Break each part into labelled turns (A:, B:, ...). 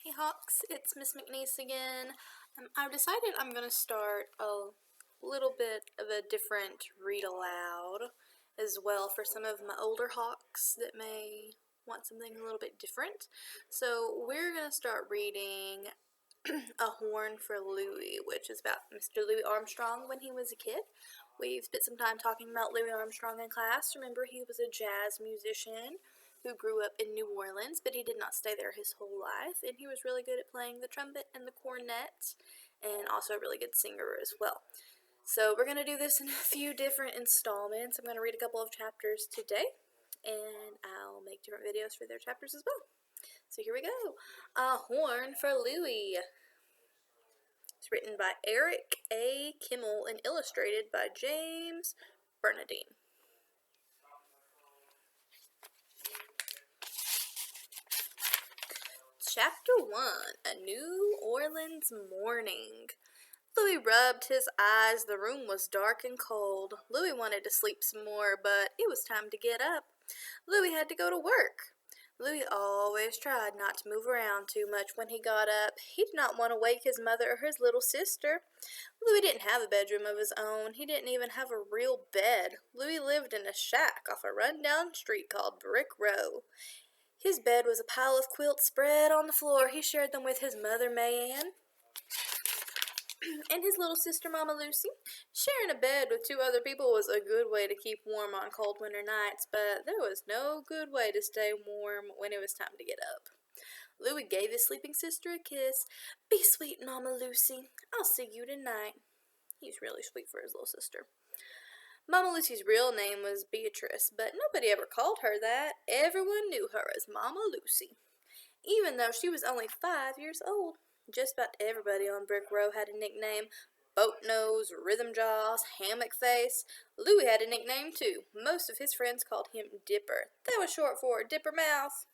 A: Hey Hawks, it's Miss McNeese again. I've decided I'm going to start a little bit of a different read aloud as well for some of my older Hawks that may want something a little bit different. So we're going to start reading A Horn for Louie, which is about Mr. Louis Armstrong when he was a kid. We've spent some time talking about Louis Armstrong in class. Remember, he was a jazz musician who grew up in New Orleans, but he did not stay there his whole life, and he was really good at playing the trumpet and the cornet, and also a really good singer as well. So we're going to do this in a few different installments. I'm going to read a couple of chapters today, and I'll make different videos for their chapters as well. So here we go. A Horn for Louie. It's written by Eric A. Kimmel and illustrated by James Bernadine. Chapter 1, A New Orleans Morning. Louis rubbed his eyes. The room was dark and cold. Louis wanted to sleep some more, but it was time to get up. Louis had to go to work. Louis always tried not to move around too much when he got up. He did not want to wake his mother or his little sister. Louis didn't have a bedroom of his own. He didn't even have a real bed. Louis lived in a shack off a run-down street called Brick Row. His bed was a pile of quilts spread on the floor. He shared them with his mother, Mayanne, and his little sister, Mama Lucy. Sharing a bed with two other people was a good way to keep warm on cold winter nights, but there was no good way to stay warm when it was time to get up. Louis gave his sleeping sister a kiss. "Be sweet, Mama Lucy. I'll see you tonight." He's really sweet for his little sister. Mama Lucy's real name was Beatrice, but nobody ever called her that. Everyone knew her as Mama Lucy, even though she was only 5 years old. Just about everybody on Brick Row had a nickname. Boat Nose, Rhythm Jaws, Hammock Face. Louis had a nickname too. Most of his friends called him Dipper. That was short for Dipper Mouth.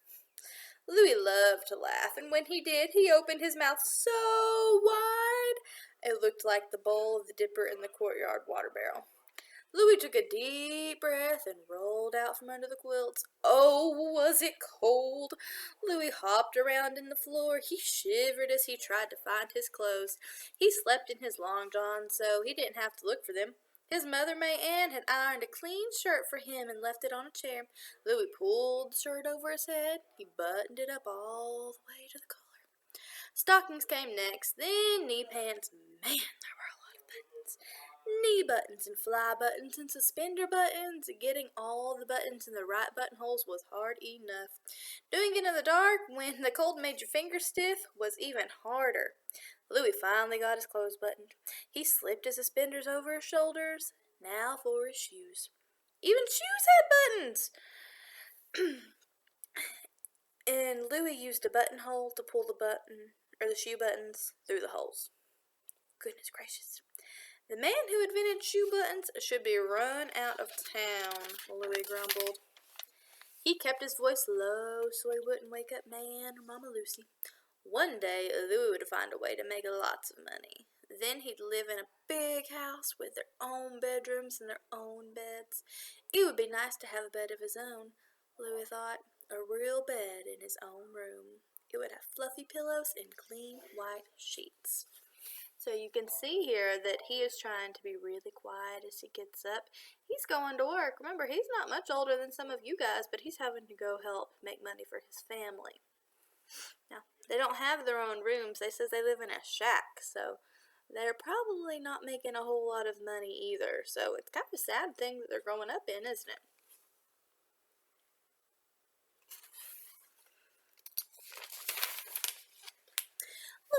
A: Louis loved to laugh, and when he did, he opened his mouth so wide it looked like the bowl of the dipper in the courtyard water barrel. Louis took a deep breath and rolled out from under the quilts. Oh, was it cold! Louis hopped around in the floor. He shivered as he tried to find his clothes. He slept in his long johns, so he didn't have to look for them. His mother, Mayanne, had ironed a clean shirt for him and left it on a chair. Louis pulled the shirt over his head. He buttoned it up all the way to the collar. Stockings came next, then knee pants. Man, there were a lot of buttons. Knee buttons and fly buttons and suspender buttons. Getting all the buttons in the right buttonholes was hard enough. Doing it in the dark when the cold made your fingers stiff was even harder. Louis finally got his clothes buttoned. He slipped his suspenders over his shoulders. Now for his shoes. Even shoes had buttons! And Louis used a buttonhole to pull the shoe buttons through the holes. Goodness gracious. The man who invented shoe buttons should be run out of town, Louis grumbled. He kept his voice low so he wouldn't wake up Mayanne or Mama Lucy. One day, Louis would find a way to make lots of money. Then he'd live in a big house with their own bedrooms and their own beds. It would be nice to have a bed of his own, Louis thought. A real bed in his own room. It would have fluffy pillows and clean white sheets. So you can see here that he is trying to be really quiet as he gets up. He's going to work. Remember, he's not much older than some of you guys, but he's having to go help make money for his family. Now, they don't have their own rooms. They says they live in a shack, so they're probably not making a whole lot of money either. So it's kind of a sad thing that they're growing up in, isn't it?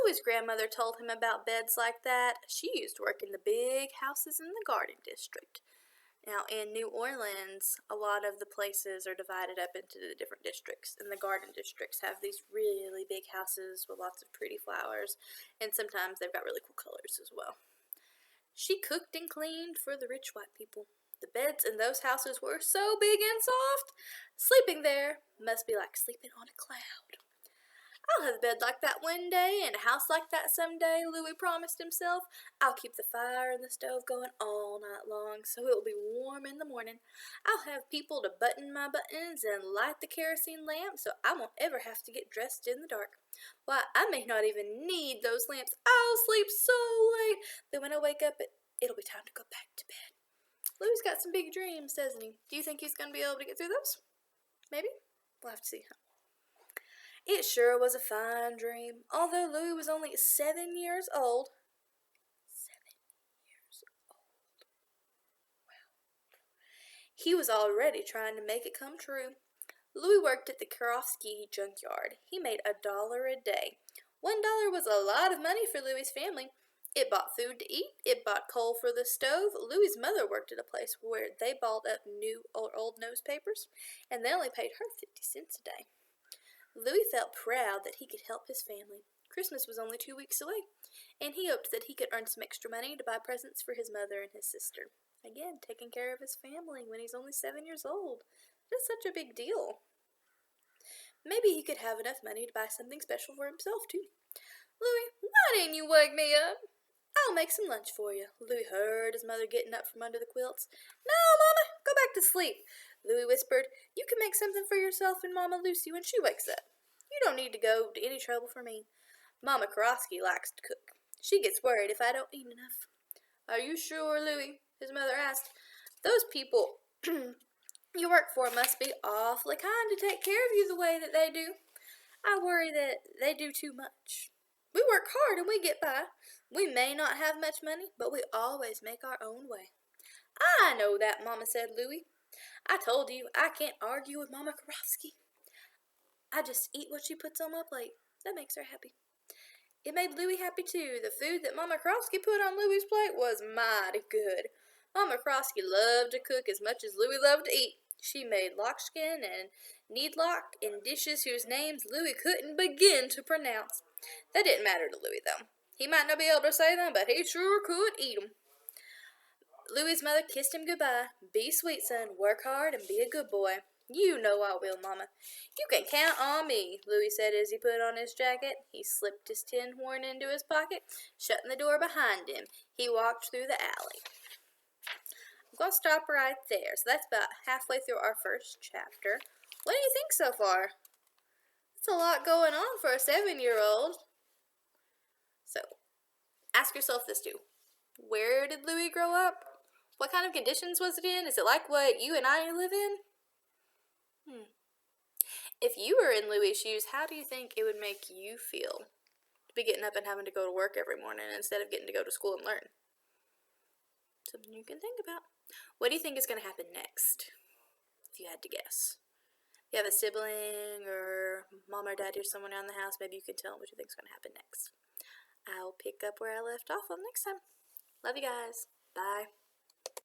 A: Louis' grandmother told him about beds like that. She used to work in the big houses in the Garden District. Now, in New Orleans, a lot of the places are divided up into the different districts, and the Garden Districts have these really big houses with lots of pretty flowers, and sometimes they've got really cool colors as well. She cooked and cleaned for the rich white people. The beds in those houses were so big and soft. Sleeping there must be like sleeping on a cloud. I'll have a bed like that one day and a house like that someday, Louis promised himself. I'll keep the fire in the stove going all night long so it will be warm in the morning. I'll have people to button my buttons and light the kerosene lamp so I won't ever have to get dressed in the dark. Why, I may not even need those lamps. I'll sleep so late that when I wake up, it'll be time to go back to bed. Louis's got some big dreams, doesn't he? Do you think he's going to be able to get through those? Maybe? We'll have to see. It sure was a fine dream. Although Louis was only 7 years old. 7 years old. Wow. He was already trying to make it come true. Louis worked at the Karofsky junkyard. He made $1 a day. $1 was a lot of money for Louis's family. It bought food to eat. It bought coal for the stove. Louis's mother worked at a place where they balled up new or old newspapers, and they only paid her 50 cents a day. Louis felt proud that he could help his family. Christmas was only 2 weeks away, and he hoped that he could earn some extra money to buy presents for his mother and his sister. Again, taking care of his family when he's only 7 years old. That's such a big deal. Maybe he could have enough money to buy something special for himself, too. Louis, why didn't you wake me up? I'll make some lunch for you. Louis heard his mother getting up from under the quilts. No, Mama, go back to sleep. Louis whispered, you can make something for yourself and Mama Lucy when she wakes up. You don't need to go to any trouble for me. Mama Karofsky likes to cook. She gets worried if I don't eat enough. Are you sure, Louis? His mother asked. Those people you work for must be awfully kind to take care of you the way that they do. I worry that they do too much. We work hard and we get by. We may not have much money, but we always make our own way. I know that, Mama said Louis. I told you I can't argue with Mama Karofsky. I just eat what she puts on my plate. That makes her happy. It made Louis happy too. The food that Mama Karofsky put on Louis's plate was mighty good. Mama Karofsky loved to cook as much as Louis loved to eat. She made lockskin and needlock in dishes whose names Louis couldn't begin to pronounce. That didn't matter to Louis, though. He might not be able to say them, but he sure could eat them. Louis's mother kissed him goodbye. Be sweet, son. Work hard and be a good boy. You know I will, Mama. You can count on me, Louis said as he put on his jacket. He slipped his tin horn into his pocket, shutting the door behind him. He walked through the alley. I'm going to stop right there. So that's about halfway through our first chapter. What do you think so far? It's a lot going on for a 7-year-old. So, ask yourself this too. Where did Louis grow up? What kind of conditions was it in? Is it like what you and I live in? If you were in Louis' shoes, how do you think it would make you feel to be getting up and having to go to work every morning instead of getting to go to school and learn? Something you can think about. What do you think is going to happen next, if you had to guess? If you have a sibling or mom or daddy or someone around the house, maybe you can tell them what you think is going to happen next. I'll pick up where I left off on next time. Love you guys. Bye.